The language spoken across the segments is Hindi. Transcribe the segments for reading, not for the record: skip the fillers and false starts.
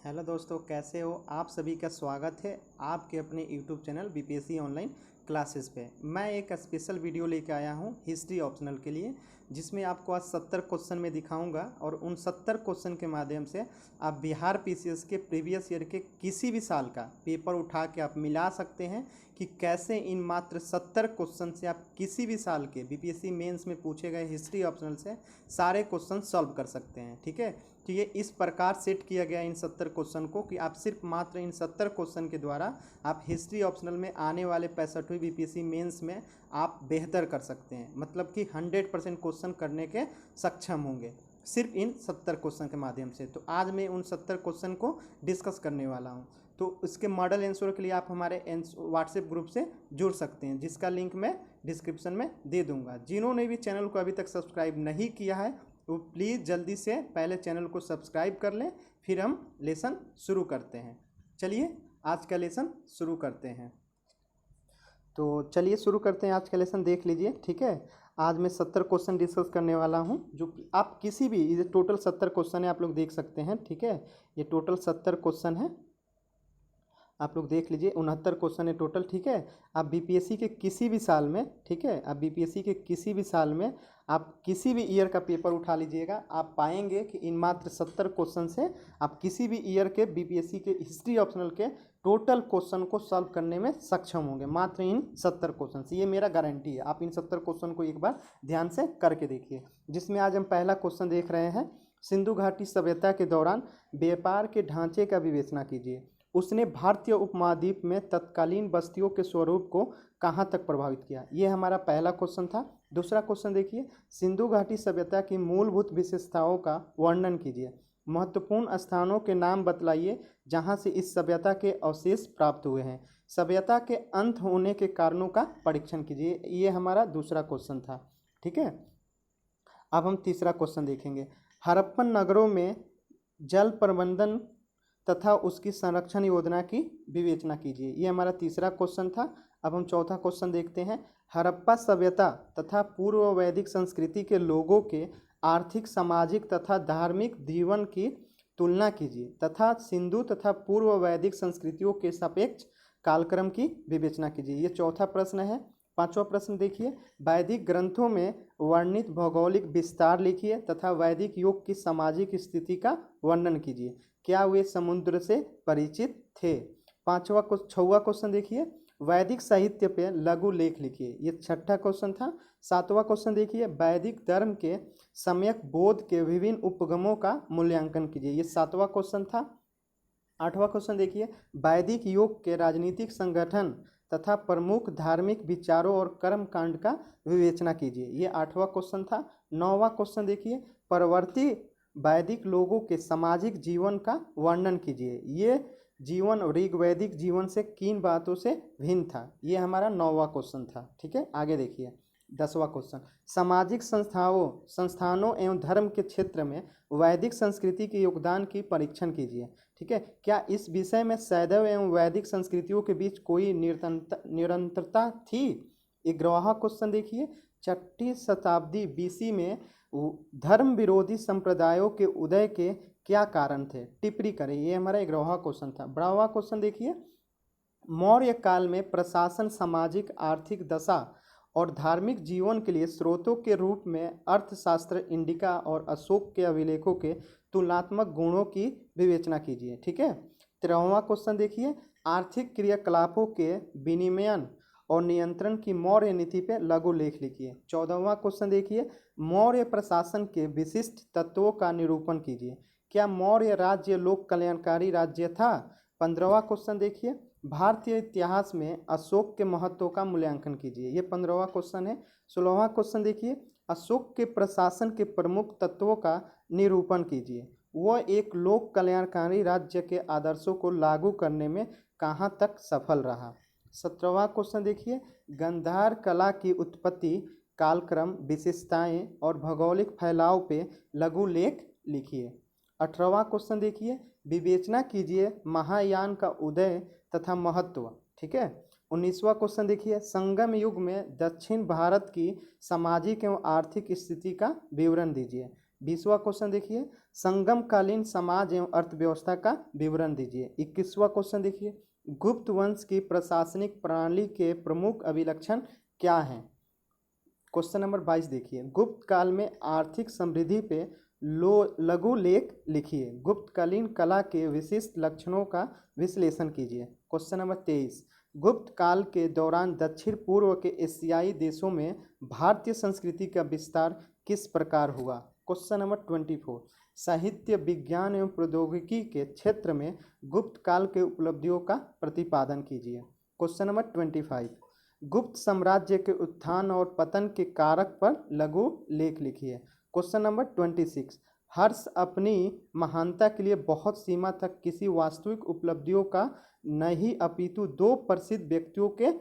हेलो दोस्तों, कैसे हो आप? सभी का स्वागत है आपके अपने YouTube channel BPSC online classes पे। मैं एक स्पेशल वीडियो लेके आया हूँ हिस्ट्री ऑप्शनल के लिए, जिसमें आपको आज 70 क्वेश्चन में दिखाऊंगा और उन 70 क्वेश्चन के माध्यम से आप बिहार पीसीएस के प्रीवियस ईयर के किसी भी साल का पेपर उठा के आप मिला सकते हैं कि कैसे इन मात्र 70 क्वेश्चन से आप किसी भी साल के बीपीएससी मेंस में पूछे गए हिस्ट्री ऑप्शनल से सारे क्वेश्चन सॉल्व कर सकते हैं। ठीक है, तो ये इस प्रकार सेट किया गया इन 70 क्वेश्चन को कि आप सिर्फ मात्र इन 70 क्वेश्चन के द्वारा आप हिस्ट्री ऑप्शनल में आने वाले 65वीं बीपीएससी मेंस में आप बेहतर कर सकते हैं। मतलब कि 100% क्वेश्चन करने के सक्षम होंगे सिर्फ इन 70 क्वेश्चन के माध्यम से। तो आज मैं उन 70 क्वेश्चन को डिस्कस करने वाला हूँ। तो इसके मॉडल आंसर के लिए आप हमारे व्हाट्सएप ग्रुप से जुड़ सकते हैं, जिसका लिंक मैं डिस्क्रिप्शन में दे दूंगा। जिन्होंने भी चैनल को अभी तक सब्सक्राइब नहीं किया है तो प्लीज़ जल्दी से पहले चैनल को सब्सक्राइब कर लें, फिर हम लेसन शुरू करते हैं। चलिए आज का लेसन शुरू करते हैं। तो चलिए शुरू करते हैं आज का लेसन। देख लीजिए, ठीक है। आज मैं 70 क्वेश्चन डिस्कस करने वाला हूं, जो आप किसी भी, ये टोटल 70 क्वेश्चन है, आप लोग देख सकते हैं। ठीक है, ये टोटल 70 क्वेश्चन है, आप लोग देख लीजिए। 69 क्वेश्चन है टोटल। ठीक है, आप बीपीएससी के किसी भी साल में, ठीक है, आप बीपीएससी के किसी भी साल में आप किसी भी ईयर का पेपर उठा लीजिएगा, आप पाएंगे कि इन मात्र 70 क्वेश्चन से आप किसी भी ईयर के बीपीएससी के हिस्ट्री ऑप्शनल के टोटल क्वेश्चन को सॉल्व करने में सक्षम होंगे, मात्र इन 70 क्वेश्चन से। ये मेरा गारंटी है। आप इन 70 क्वेश्चन को एक बार ध्यान से करके देखिए, जिसमें आज हम पहला क्वेश्चन देख रहे हैं। सिंधु घाटी सभ्यता के दौरान व्यापार के ढांचे का विवेचना कीजिए। उसने भारतीय उपमहाद्वीप में तत्कालीन बस्तियों के स्वरूप को कहाँ तक प्रभावित किया। ये हमारा पहला क्वेश्चन था। दूसरा क्वेश्चन देखिए, सिंधु घाटी सभ्यता की मूलभूत विशेषताओं का वर्णन कीजिए। महत्वपूर्ण स्थानों के नाम बतलाइए जहाँ से इस सभ्यता के अवशेष प्राप्त हुए हैं। सभ्यता के अंत होने के कारणों का परीक्षण कीजिए। ये हमारा दूसरा क्वेश्चन था। ठीक है, अब हम तीसरा क्वेश्चन देखेंगे। हड़प्पन नगरों में जल प्रबंधन तथा उसकी संरक्षण योजना की विवेचना कीजिए। ये हमारा तीसरा क्वेश्चन था। अब हम चौथा क्वेश्चन देखते हैं। हड़प्पा सभ्यता तथा पूर्व वैदिक संस्कृति के लोगों के आर्थिक, सामाजिक तथा धार्मिक जीवन की तुलना कीजिए तथा सिंधु तथा पूर्व वैदिक संस्कृतियों के सापेक्ष कालक्रम की विवेचना कीजिए। ये चौथा प्रश्न है। पांचवा प्रश्न देखिए, वैदिक ग्रंथों में वर्णित भौगोलिक विस्तार लिखिए तथा वैदिक युग की सामाजिक स्थिति का वर्णन कीजिए। क्या वे समुद्र से परिचित थे? छठवां क्वेश्चन देखिए, वैदिक साहित्य पे लघु लेख लिखिए। ये छठा क्वेश्चन था। सातवां क्वेश्चन देखिए, वैदिक धर्म के सम्यक बोध के विभिन्न उपगमों का मूल्यांकन कीजिए। ये सातवां क्वेश्चन था। आठवां क्वेश्चन देखिए, वैदिक युग के राजनीतिक संगठन तथा प्रमुख धार्मिक विचारों और कर्म कांड का विवेचना कीजिए। ये आठवां क्वेश्चन था। नौवां क्वेश्चन देखिए, परवर्ती वैदिक लोगों के सामाजिक जीवन का वर्णन कीजिए। ये जीवन ऋग्वैदिक जीवन से किन बातों से भिन्न था। ये हमारा नौवां क्वेश्चन था। ठीक है, आगे देखिए। 10वां क्वेश्चन, सामाजिक संस्थानों एवं धर्म के क्षेत्र में वैदिक संस्कृति के योगदान की परीक्षण कीजिए। ठीक है, क्या इस विषय में शैव एवं वैदिक संस्कृतियों के बीच कोई निरंतरता थी? 11वां क्वेश्चन देखिए, 6वीं शताब्दी बीसी में धर्म विरोधी संप्रदायों के उदय के क्या कारण थे? टिप्पणी करें। ये हमारा 11वां क्वेश्चन था। 12वां क्वेश्चन देखिए, मौर्य काल में प्रशासन, सामाजिक आर्थिक दशा और धार्मिक जीवन के लिए स्रोतों के रूप में अर्थशास्त्र, इंडिका और अशोक के अभिलेखों के तुलनात्मक गुणों की विवेचना कीजिए। ठीक है। 13वां क्वेश्चन देखिए, आर्थिक क्रियाकलापों के विनियमन और नियंत्रण की मौर्य नीति पे लघु लेख लिखिए। 14वां क्वेश्चन देखिए, मौर्य प्रशासन के विशिष्ट तत्वों का निरूपण कीजिए। क्या मौर्य राज्य लोक कल्याणकारी राज्य था? 15वां क्वेश्चन देखिए, भारतीय इतिहास में अशोक के महत्व का मूल्यांकन कीजिए। ये 15वां क्वेश्चन है। 16वां क्वेश्चन देखिए, अशोक के प्रशासन के प्रमुख तत्वों का निरूपण कीजिए। वह एक लोक कल्याणकारी राज्य के आदर्शों को लागू करने में कहाँ तक सफल रहा। 17वां क्वेश्चन देखिए, गांधार कला की उत्पत्ति, कालक्रम, विशेषताएं और भौगोलिक फैलाव पे लघु लेख लिखिए। 18वां क्वेश्चन देखिए, विवेचना कीजिए महायान का उदय तथा महत्व। ठीक है। 19वां क्वेश्चन देखिए, संगम युग में दक्षिण भारत की सामाजिक एवं आर्थिक स्थिति का विवरण दीजिए। 20वां क्वेश्चन देखिए, संगमकालीन समाज एवं अर्थव्यवस्था का विवरण दीजिए। 21वां क्वेश्चन देखिए, गुप्त वंश की प्रशासनिक प्रणाली के प्रमुख अभिलक्षण क्या हैं? क्वेश्चन नंबर 22 देखिए, गुप्त काल में आर्थिक समृद्धि पे लघु लेख लिखिए। गुप्तकालीन कला के विशिष्ट लक्षणों का विश्लेषण कीजिए। क्वेश्चन नंबर 23, गुप्त काल के दौरान दक्षिण पूर्व के एशियाई देशों में भारतीय संस्कृति का विस्तार किस प्रकार हुआ? क्वेश्चन नंबर 24, साहित्य, विज्ञान एवं प्रौद्योगिकी के क्षेत्र में गुप्त काल के उपलब्धियों का प्रतिपादन कीजिए। क्वेश्चन नंबर 25, गुप्त साम्राज्य के उत्थान और पतन के कारक पर लघु लेख लिखिए। क्वेश्चन नंबर 26, हर्ष अपनी महानता के लिए बहुत सीमा तक किसी वास्तविक उपलब्धियों का नहीं अपितु दो प्रसिद्ध व्यक्तियों के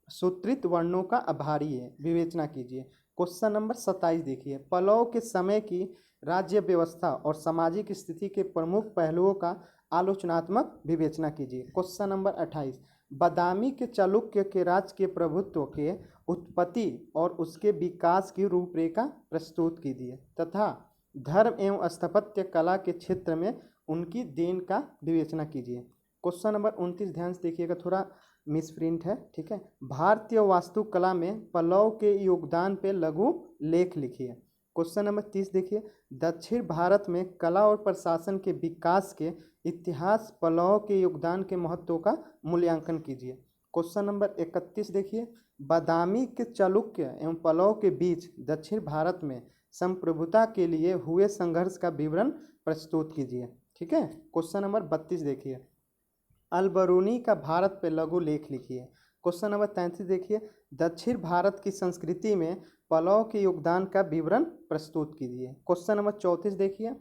सूत्रित वर्णों का आभारी है, विवेचना कीजिए। क्वेश्चन नंबर 27 देखिए, पल्लव के समय की राज्य व्यवस्था और सामाजिक स्थिति के प्रमुख पहलुओं का आलोचनात्मक विवेचना कीजिए। क्वेश्चन नंबर 28, बादामी के चालुक्य के राज्य के प्रभुत्व के उत्पत्ति और उसके विकास की रूपरेखा प्रस्तुत कीजिए तथा धर्म एवं स्थापत्य कला के क्षेत्र में उनकी देन का विवेचना कीजिए। क्वेश्चन नंबर 29 ध्यान से देखिएगा, थोड़ा मिसप्रिंट है, ठीक है। भारतीय वास्तुकला में पल्लव के योगदान पे लघु लेख लिखिए। क्वेश्चन नंबर 30 देखिए, दक्षिण भारत में कला और प्रशासन के विकास के इतिहास पल्लव के योगदान के महत्व का मूल्यांकन कीजिए। क्वेश्चन नंबर 31 देखिए, बादामी के चालुक्य एवं पल्लव के बीच दक्षिण भारत में संप्रभुता के लिए हुए संघर्ष का विवरण प्रस्तुत कीजिए। ठीक है। क्वेश्चन नंबर 32 देखिए, अलबरूनी का भारत पे लघु लेख लिखिए। क्वेश्चन नंबर 33 देखिए, दक्षिण भारत की संस्कृति में पल्लव के योगदान का विवरण प्रस्तुत कीजिए। क्वेश्चन नंबर 34 देखिए,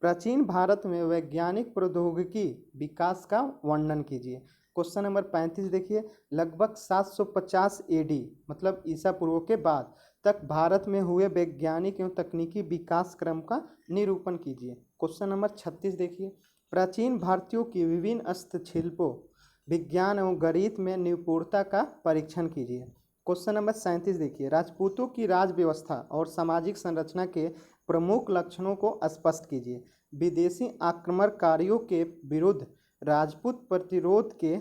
प्राचीन भारत में वैज्ञानिक प्रौद्योगिकी विकास का वर्णन कीजिए। क्वेश्चन नंबर 35 देखिए, लगभग 750 एडी मतलब ईसा पूर्व के बाद तक भारत में हुए वैज्ञानिक एवं तकनीकी विकास क्रम का निरूपण कीजिए। क्वेश्चन नंबर 36 देखिए, प्राचीन भारतीयों की विभिन्न हस्तशिल्पों, विज्ञान एवं गणित में निपुणता का परीक्षण कीजिए। क्वेश्चन नंबर 37 देखिए, राजपूतों की राज व्यवस्था और सामाजिक संरचना के प्रमुख लक्षणों को स्पष्ट कीजिए। विदेशी आक्रमणकारियों के विरुद्ध राजपूत प्रतिरोध के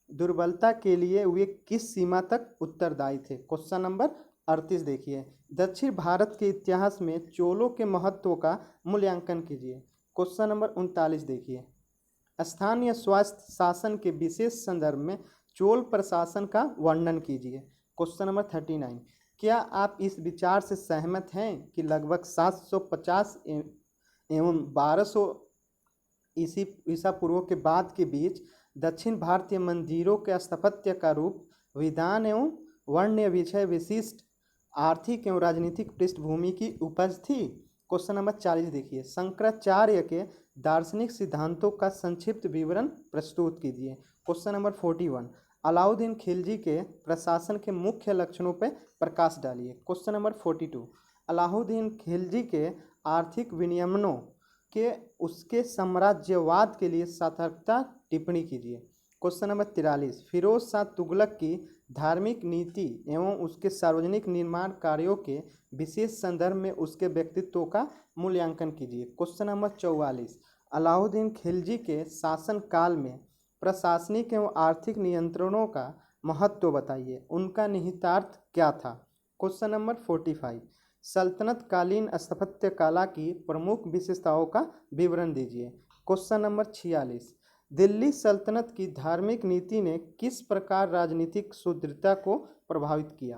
दुर्बलता के लिए वे किस सीमा तक उत्तरदायी थे। क्वेश्चन नंबर 38 देखिए, दक्षिण भारत के इतिहास में चोलों के महत्व का मूल्यांकन कीजिए। क्वेश्चन नंबर 39 देखिए, स्थानीय स्वास्थ्य शासन के विशेष संदर्भ में चोल प्रशासन का वर्णन कीजिए। क्वेश्चन नंबर 39, क्या आप इस विचार से सहमत हैं कि लगभग 750 एवं 1200 ईसा पूर्व के बाद के बीच दक्षिण भारतीय मंदिरों के स्थापत्य का रूप विधान एवं वर्ण्य विषय विशिष्ट आर्थिक एवं राजनीतिक पृष्ठभूमि की उपज थी। क्वेश्चन नंबर 40 देखिए, शंकराचार्य के दार्शनिक सिद्धांतों का संक्षिप्त विवरण प्रस्तुत कीजिए। क्वेश्चन नंबर 41, अलाउद्दीन खिलजी के प्रशासन के मुख्य लक्षणों पर प्रकाश डालिए। क्वेश्चन नंबर 42, अलाउद्दीन खिलजी के आर्थिक विनियमनों के उसके साम्राज्यवाद के लिए सार्थकता टिप्पणी कीजिए। क्वेश्चन नंबर 43, फिरोज शाह तुगलक की धार्मिक नीति एवं उसके सार्वजनिक निर्माण कार्यों के विशेष संदर्भ में उसके व्यक्तित्व का मूल्यांकन कीजिए। क्वेश्चन नंबर 44, अलाउद्दीन खिलजी के शासन काल में प्रशासनिक एवं आर्थिक नियंत्रणों का महत्व बताइए, उनका निहितार्थ क्या था। क्वेश्चन नंबर 45, सल्तनत कालीन स्थापत्य कला की प्रमुख विशेषताओं का विवरण दीजिए। क्वेश्चन नंबर 46, दिल्ली सल्तनत की धार्मिक नीति ने किस प्रकार राजनीतिक सुदृढ़ता को प्रभावित किया।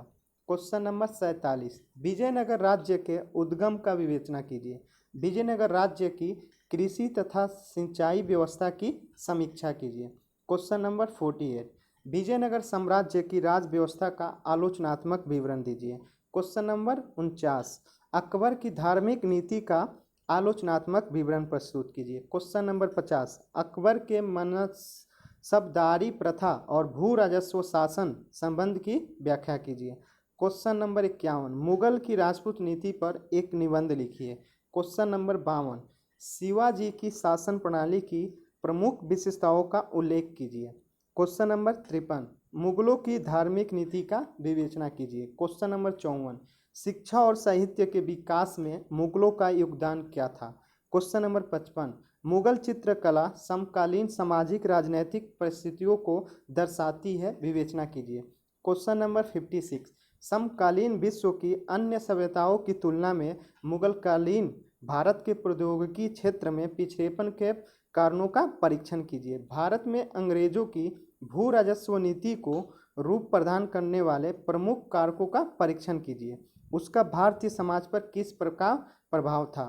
क्वेश्चन नंबर 47, विजयनगर राज्य के उद्गम का विवेचना कीजिए। विजयनगर राज्य की कृषि तथा सिंचाई व्यवस्था की समीक्षा कीजिए। क्वेश्चन नंबर 48, विजयनगर साम्राज्य की राज व्यवस्था का आलोचनात्मक विवरण दीजिए। क्वेश्चन नंबर 49, अकबर की धार्मिक नीति का आलोचनात्मक विवरण प्रस्तुत कीजिए। क्वेश्चन नंबर 50, अकबर के मनसबदारी प्रथा और भू राजस्व शासन संबंध की व्याख्या कीजिए। क्वेश्चन नंबर 51, मुगल की राजपूत नीति पर एक निबंध लिखिए। क्वेश्चन नंबर 52, शिवाजी की शासन प्रणाली की प्रमुख विशेषताओं का उल्लेख कीजिए। क्वेश्चन नंबर 53, मुगलों की धार्मिक नीति का विवेचना कीजिए। क्वेश्चन नंबर 54, शिक्षा और साहित्य के विकास में मुगलों का योगदान क्या था। क्वेश्चन नंबर 55, मुगल चित्रकला समकालीन सामाजिक राजनीतिक परिस्थितियों को दर्शाती है, विवेचना कीजिए। क्वेश्चन नंबर 56, समकालीन विश्व की अन्य सभ्यताओं की तुलना में मुगलकालीन भारत के प्रौद्योगिकी क्षेत्र में पिछड़ेपन के कारणों का परीक्षण कीजिए। भारत में अंग्रेजों की भू राजस्व नीति को रूप प्रदान करने वाले प्रमुख कारकों का परीक्षण कीजिए। उसका भारतीय समाज पर किस प्रकार प्रभाव था।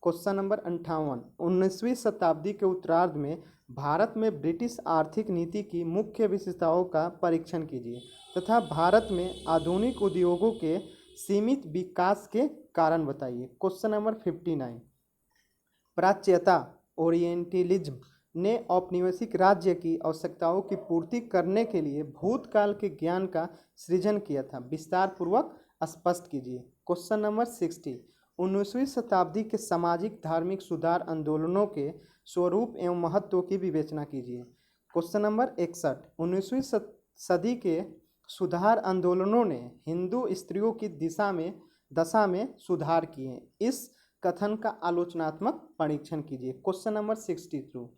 क्वेश्चन नंबर 58, 19वीं शताब्दी के उत्तरार्ध में भारत में ब्रिटिश आर्थिक नीति की मुख्य विशेषताओं का परीक्षण कीजिए तथा भारत में आधुनिक उद्योगों के सीमित विकास के कारण बताइए। क्वेश्चन नंबर 59, प्राच्यता ओरिएंटलिज्म ने औपनिवेशिक राज्य की आवश्यकताओं की पूर्ति करने के लिए भूतकाल के ज्ञान का सृजन किया था, विस्तार पूर्वक स्पष्ट कीजिए। क्वेश्चन नंबर 60, 19वीं शताब्दी के सामाजिक धार्मिक सुधार आंदोलनों के स्वरूप एवं महत्व की विवेचना कीजिए। क्वेश्चन नंबर 61, 19वीं सदी के सुधार आंदोलनों ने हिंदू स्त्रियों की दशा में सुधार किए, इस कथन का आलोचनात्मक परीक्षण कीजिए। क्वेश्चन नंबर 62,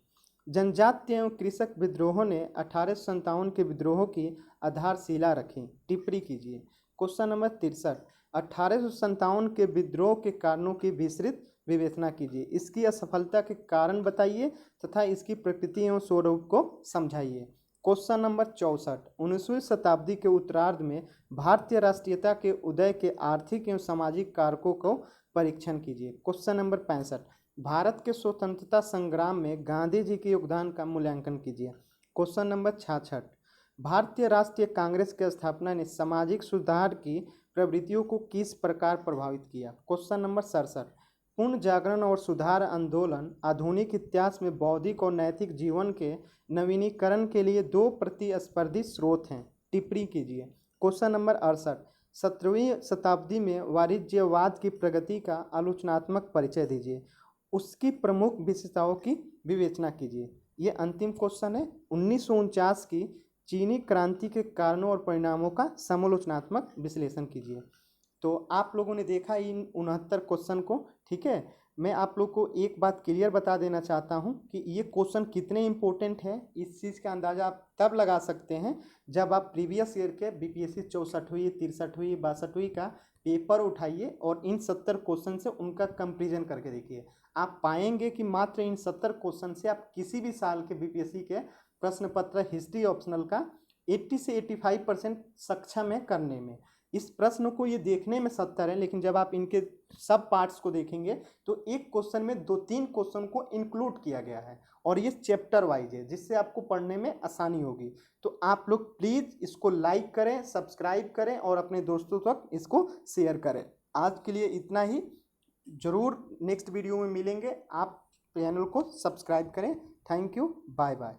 जनजातीय एवं कृषक विद्रोहों ने 1857 के विद्रोहों की आधारशिला रखी, टिप्पणी कीजिए। क्वेश्चन नंबर 63, 1857 के विद्रोह के कारणों की विस्तृत विवेचना कीजिए, इसकी असफलता के कारण बताइए तथा इसकी प्रकृति एवं स्वरूप को समझाइए। क्वेश्चन नंबर 64, 19वीं शताब्दी के उत्तरार्ध में भारतीय राष्ट्रीयता के उदय के आर्थिक एवं सामाजिक कारकों को परीक्षण कीजिए। क्वेश्चन नंबर 65, भारत के स्वतंत्रता संग्राम में गांधी जी के योगदान का मूल्यांकन कीजिए। क्वेश्चन नंबर 66, भारतीय राष्ट्रीय कांग्रेस की स्थापना ने सामाजिक सुधार की प्रवृत्तियों को किस प्रकार प्रभावित किया। क्वेश्चन नंबर 67, पूर्ण जागरण और सुधार आंदोलन आधुनिक इतिहास में बौद्धिक और नैतिक जीवन के नवीनीकरण के लिए दो प्रतिस्पर्धी स्रोत हैं, टिप्पणी कीजिए। क्वेश्चन नंबर 68, 17वीं शताब्दी में वाणिज्यवाद की प्रगति का आलोचनात्मक परिचय दीजिए, उसकी प्रमुख विशेषताओं की विवेचना कीजिए। ये अंतिम क्वेश्चन है। 1949 की चीनी क्रांति के कारणों और परिणामों का समालोचनात्मक विश्लेषण कीजिए। तो आप लोगों ने देखा इन 69 क्वेश्चन को, ठीक है। मैं आप लोग को एक बात क्लियर बता देना चाहता हूं कि ये क्वेश्चन कितने इंपॉर्टेंट है, इस चीज़ का अंदाज़ा आप तब लगा सकते हैं जब आप प्रीवियस ईयर के बीपीएससी 64वीं 63वीं 62वीं का पेपर उठाइए और इन 70 क्वेश्चन से उनका कंपेरिजन करके देखिए। आप पाएंगे कि मात्र इन 70 क्वेश्चन से आप किसी भी साल के बीपीएससी के प्रश्न पत्र हिस्ट्री ऑप्शनल का 80 से 85% सक्षम है करने में। इस प्रश्न को ये देखने में 70 है, लेकिन जब आप इनके सब पार्ट्स को देखेंगे तो एक क्वेश्चन में 2-3 क्वेश्चन को इंक्लूड किया गया है और ये चैप्टर वाइज है, जिससे आपको पढ़ने में आसानी होगी। तो आप लोग प्लीज़ इसको लाइक करें, सब्सक्राइब करें और अपने दोस्तों तक इसको शेयर करें। आज के लिए इतना ही, ज़रूर नेक्स्ट वीडियो में मिलेंगे। आप चैनल को सब्सक्राइब करें। Thank you, bye bye.